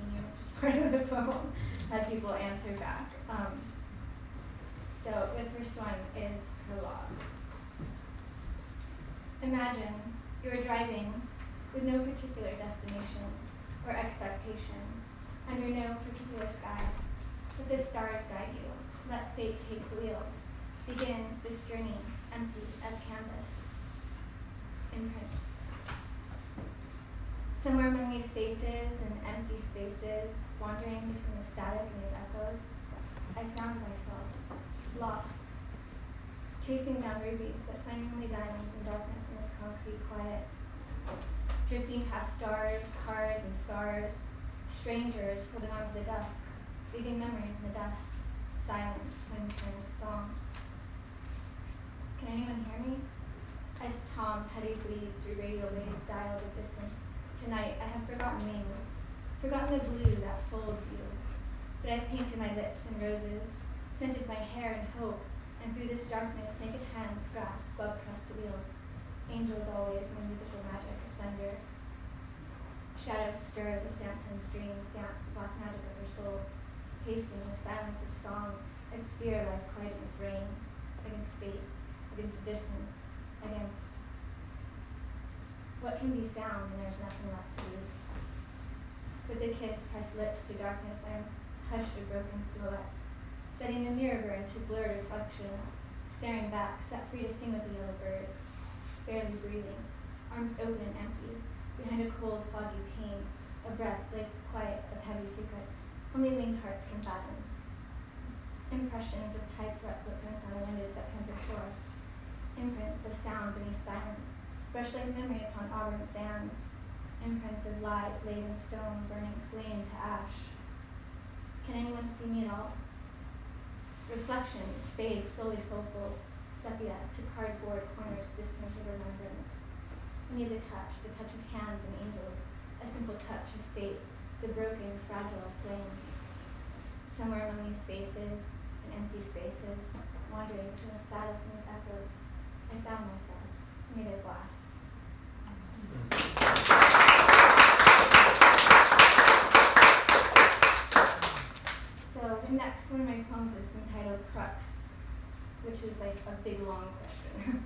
continue, it's just part of the poem that people answer back. So the first one is prologue. Imagine you are driving with no particular destination or expectation, under no particular sky. Let the stars guide you, let fate take the wheel. Begin this journey empty as canvas. Imprints. Somewhere among these spaces and empty spaces, wandering between the static and these echoes, I found myself lost, chasing down rubies but finding only diamonds in darkness in this concrete quiet. Drifting past stars, cars, and scars, strangers holding on to the dusk, leaving memories in the dust, silence when turned to song. Can anyone hear me? As Tom Petty bleeds through radio waves dialed at distance, tonight I have forgotten names, forgotten the blue that folds you. But I've painted my lips in roses, scented my hair in hope, and through this darkness, naked hands grasp glove-pressed wheel. Angeled always in the musical magic of thunder. Shadows stir the phantom's dreams, dance the black magic of her soul, pacing the silence of song as fear lies quiet against rain, against fate, against distance, against what can be found when there's nothing left to lose. With a kiss pressed lips to darkness, I am hushed to broken silhouettes, setting the mirror into blurred reflections, staring back, set free to sing with the yellow bird, barely breathing, arms open and empty, behind a cold, foggy pain, a breath like quiet of heavy secrets, only winged hearts can fathom. Impressions of tide swept footprints on the windowed September shore, imprints of sound beneath silence, brush like memory upon auburn sands, imprints of lies laid in stone, burning flame to ash. Can anyone see me at all? Reflections fade slowly soulful, sepia to cardboard corners distant of remembrance. I need the touch of hands and angels, a simple touch of fate, the broken, fragile flame. Somewhere among these spaces and empty spaces, wandering between the static and these echoes, I found myself made of glass. So the next one of my poems is entitled Crux, which is like a big long question.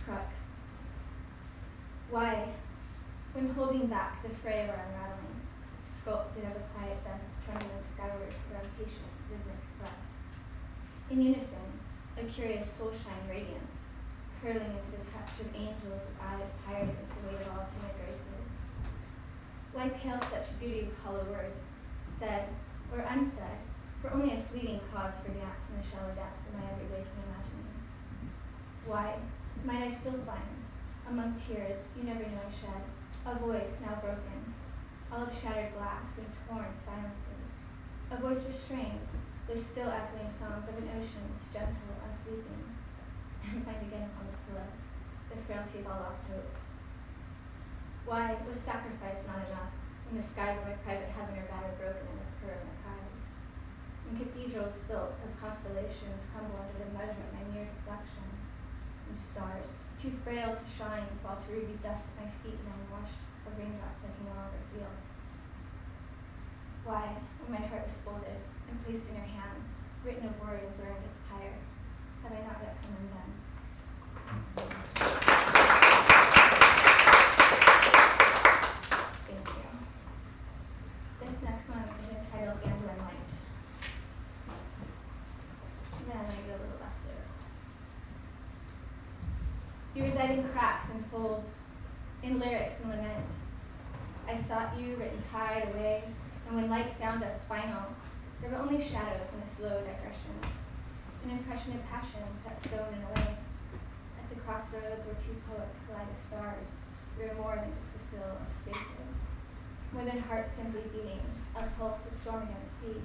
Crux. Why, when holding back the fray of our unraveling, sculpted out of quiet dust, trembling skyward for impatient rhythmic breaths. In unison, a curious soul-shine radiance, curling into the touch of angels with eyes tired against the weight of all timid graces. Why pale such beauty with hollow words, said or unsaid, for only a fleeting cause for dance in the shallow depths of my every waking imagining? Why might I still find, among tears you never knew I shed, a voice now broken, all of shattered glass and torn silences, a voice restrained, though still echoing songs of an ocean's gentle unsleeping, and find again upon this pillow the frailty of all lost hope? Why was sacrifice not enough when the skies of my private heaven are battered, broken, and recur in the cries? When cathedrals built of constellations crumble under the measure of my mere reflection, and stars, too frail to shine, fall to ruby dust at my feet and I'm washed of raindrops I can no longer feel. Why, when my heart was folded and placed in your hands, written a word and burned as pyre, have I not yet come undone? Thank you. This next one is entitled Candle and Light. And then I'm going to go a little less lyrical. You reside in cracks and folds, in lyrics and lament. I sought you, written tied away, and when light found us final, there were only shadows and a slow digression, an impression of passion set stone and away. At the crossroads where two poets collide as stars, we are more than just the fill of spaces, more than hearts simply beating, a pulse of storm against sea.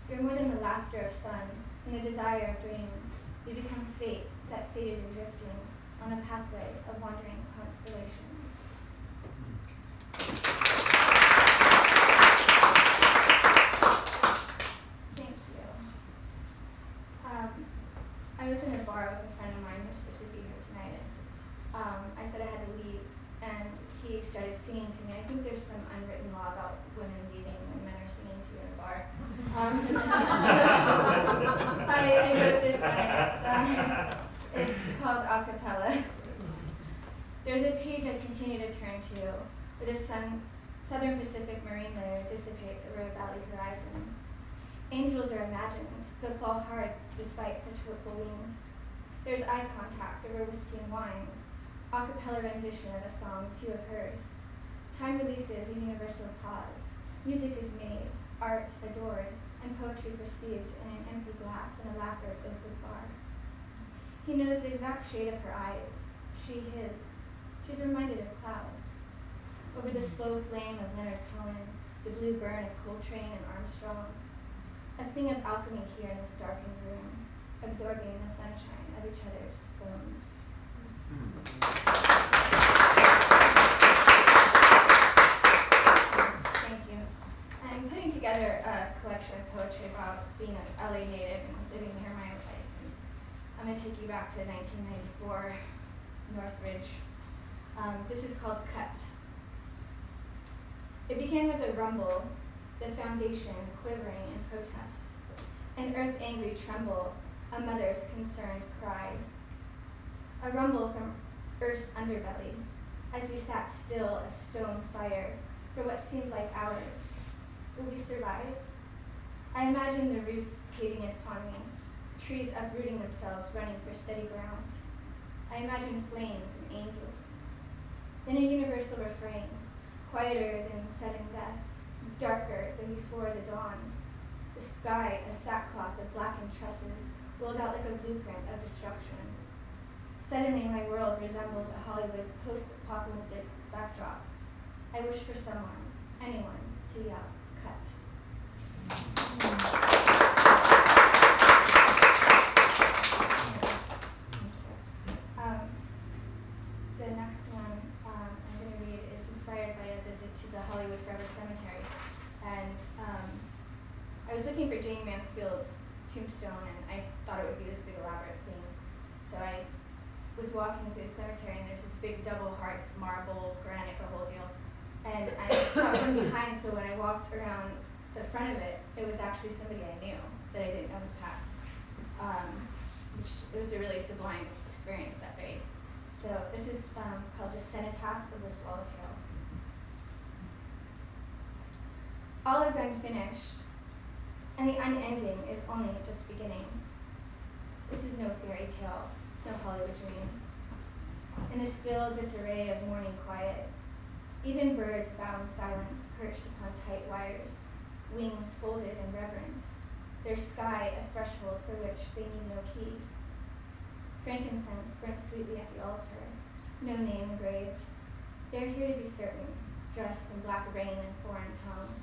We are more than the laughter of sun and the desire of dream. We become fate, set sated and drifting on a pathway of wandering constellations. Thank you. I was in a bar with a friend of mine who was supposed to be here tonight, and I said I had to leave, and he started singing to me. I think there's some unwritten law about women leaving when men are singing to you in a bar. So I wrote this one. It's called A Cappella. There's a page I continue to turn to where the Southern Pacific marine layer dissipates over a valley horizon. Angels are imagined, but fall hard despite such hopeful wings. There's eye contact over whiskey and wine, a cappella rendition of a song few have heard. Time releases a universal pause. Music is made, art adored, and poetry perceived in an empty glass in a lacquered oak bar. He knows the exact shade of her eyes, she his. She's reminded of clouds. Over the slow flame of Leonard Cohen, the blue burn of Coltrane and Armstrong. A thing of alchemy here in this darkened room, absorbing the sunshine of each other's bones. Thank you. I'm putting together a collection of poetry about being an LA native and living here my life. And I'm going to take you back to 1994, Northridge. This is called Cut. It began with a rumble, the foundation quivering in protest. An earth-angry tremble, a mother's concerned cry. A rumble from Earth's underbelly, as we sat still, a stone fire, for what seemed like hours. Will we survive? I imagine the roof caving in upon me, trees uprooting themselves, running for steady ground. I imagine flames and angels. Then a universal refrain, quieter than sudden death, darker than before the dawn. The sky, a sackcloth of blackened tresses, rolled out like a blueprint of destruction. Suddenly my world resembled a Hollywood post-apocalyptic backdrop. I wished for someone, anyone, to yell, cut. The next one I'm going to read is inspired by a visit to the Hollywood Forever Cemetery. And I was looking for Jane Mansfield's tombstone, and I thought it would be this big elaborate thing. So I was walking through the cemetery, and there's this big double heart, marble, granite, the whole deal. And I saw it from behind, so when I walked around the front of it, it was actually somebody I knew that I didn't know in the past. It was a really sublime experience that day. So this is called the Cenotaph of the Swallowtail. All is unfinished, and the unending is only just beginning. This is no fairy tale, no Hollywood dream. In the still disarray of morning quiet, even birds bow in silence, perched upon tight wires, wings folded in reverence, their sky a threshold for which they need no key. Frankincense burnt sweetly at the altar, no name engraved. They are here to be certain, dressed in black rain and foreign tongue.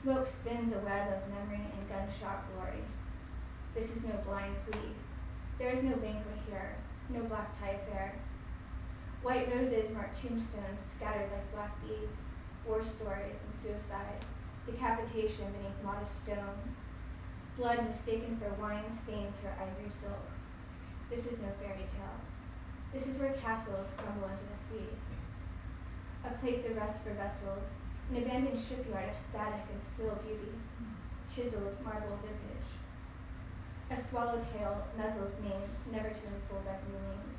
Smoke spins a web of memory and gunshot glory. This is no blind plea. There is no banquet here, no black tie affair. White roses mark tombstones scattered like black beads, war stories and suicide, decapitation beneath modest stone. Blood mistaken for wine stains her ivory silk. This is no fairy tale. This is where castles crumble into the sea. A place of rest for vessels, an abandoned shipyard of static and still beauty, chiseled marble visage. A swallowtail nuzzles names, never to unfold like new wings.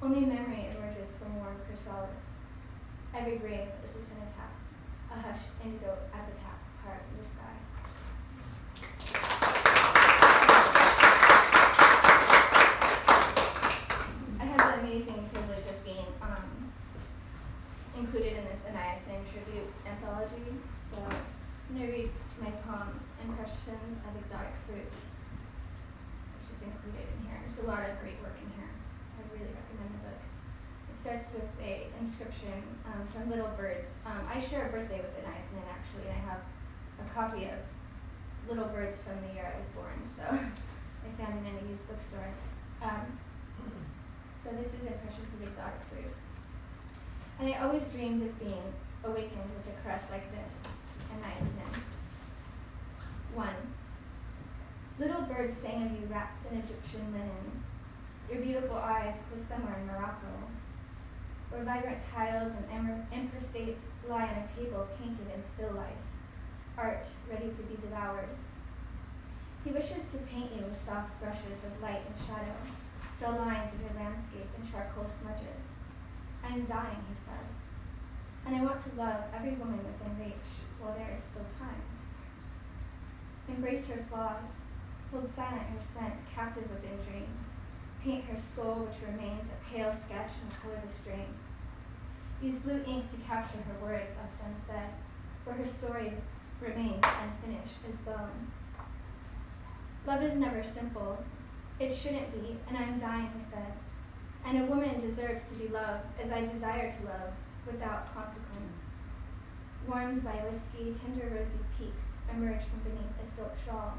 Only memory emerges from warm chrysalis. Every grave is a cenotaph, a hushed indigo epitaph carved in the sky. I have the amazing privilege of being included in this Aniacin tribute anthology. So I'm going to read my poem, Impressions of Exotic Fruit, which is included in here. There's a lot of great work in here. I really recommend the book. It starts with a inscription from Little Birds. I share a birthday with Aniacin, actually, and I have a copy of Little Birds from the year I was born, so I found it in a used bookstore. So this is Impressions of Exotic Fruit. And I always dreamed of being awakened with a caress like this, Aniacin. 1. Little birds sang of you wrapped in Egyptian linen. Your beautiful eyes was somewhere in Morocco. where vibrant tiles and incrustates lie on a table painted in still life, art ready to be devoured. He wishes to paint you with soft brushes of light and shadow, draw lines of your landscape in charcoal smudges. I am dying, he says, and I want to love every woman within reach while there is still time. Embrace her flaws, hold silent her scent, captive within dream. Paint her soul, which remains a pale sketch in colorless dream. Use blue ink to capture her words left unsaid, where her story remains unfinished as bone. Love is never simple. It shouldn't be, and I'm dying, he says. And a woman deserves to be loved as I desire to love, without consequence. Warmed by whiskey, tender rosy peaks emerge from beneath a silk shawl,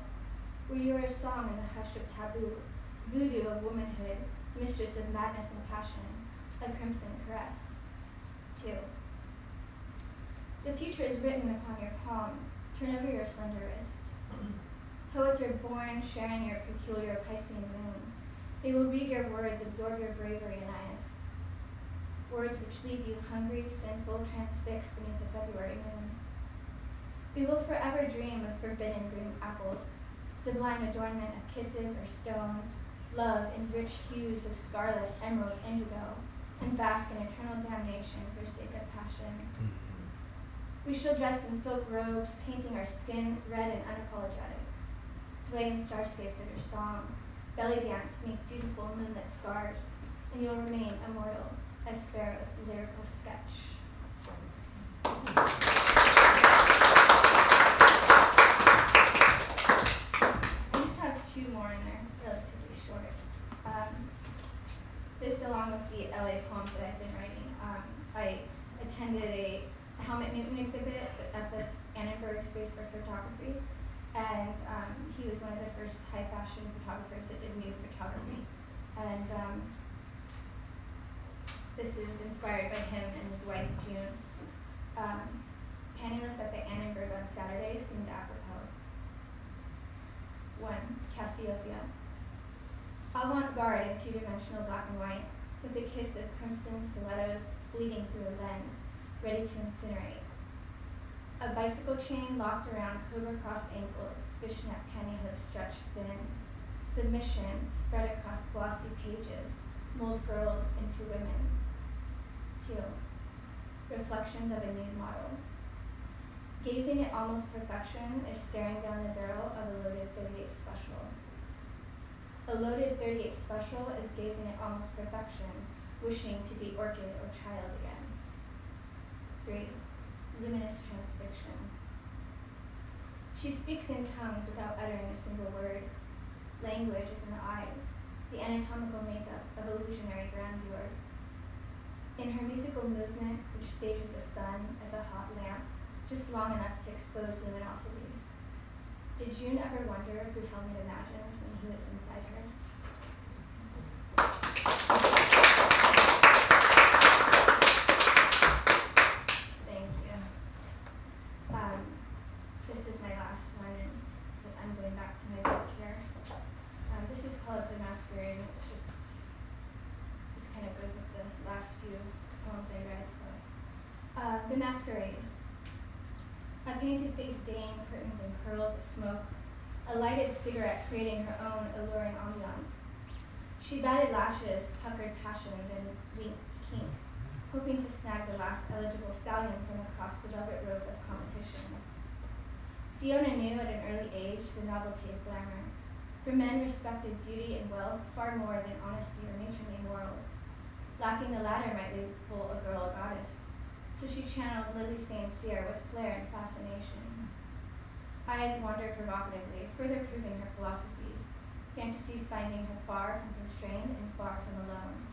where you are a song in the hush of taboo, voodoo of womanhood, mistress of madness and passion, a crimson caress. 2. The future is written upon your palm. Turn over your slender wrist. Poets are born sharing your peculiar Piscean moon. They will read your words, absorb your bravery and eyes. Words which leave you hungry, sinful, transfixed beneath the February moon. We will forever dream of forbidden green apples, sublime adornment of kisses or stones, love in rich hues of scarlet, emerald, indigo, and bask in eternal damnation for sake of passion. We shall dress in silk robes, painting our skin red and unapologetic, sway in starscapes of your song, belly dance beneath beautiful moonlit scars, and you'll remain immortal as Sparrow's lyrical sketch. I just have 2 more in there, relatively short. This, along with the LA poems that I've been writing, I attended a Helmut Newton exhibit at the Annenberg Space for Photography, and he was one of the first high fashion photographers that did nude photography. And this is inspired by him and his wife, June. Penniless at the Annenberg on Saturday seemed apropos. 1. Cassiopeia. Avant-garde in 2-dimensional black and white, with a kiss of crimson stilettos bleeding through a lens, ready to incinerate. A bicycle chain locked around cobra-crossed ankles, fishnet pantyhose stretched thin. Submission spread across glossy pages, mold girls into women. 2. Reflections of a nude model. Gazing at almost perfection is staring down the barrel of a loaded .38 special. A loaded .38 special is gazing at almost perfection, wishing to be orchid or child again. 3. Luminous transfixion. She speaks in tongues without uttering a single word. Language is in the eyes, the anatomical makeup of illusionary grandeur. In her musical movement, which stages a sun as a hot lamp, just long enough to expose luminosity. Did June ever wonder who Helmut imagined when he was inside her? Thank you. This is my last one, and I'm going back to my book here. This is called The Masquerade, and it's just kind of goes with the last few poems I read. So, The Masquerade. A painted-faced dame curtained in curls of smoke, a lighted cigarette creating her own alluring ambiance. She batted lashes, puckered passion, then winked kink, hoping to snag the last eligible stallion from across the velvet robe of competition. Fiona knew at an early age the novelty of glamour. For men respected beauty and wealth far more than honesty or matronly morals. Lacking the latter might label a girl a goddess, so she channeled Lily St. Cyr with flair and fascination. Eyes wandered provocatively, further proving her philosophy, fantasy finding her far from constrained and far from alone.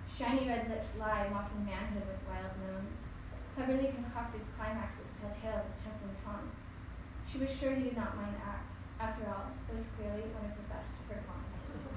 Shiny red lips lie, mocking manhood with wild moans. Cleverly concocted climaxes tell tales of tempting taunts. She was sure he did not mind the act. After all, it was clearly one of her best performances.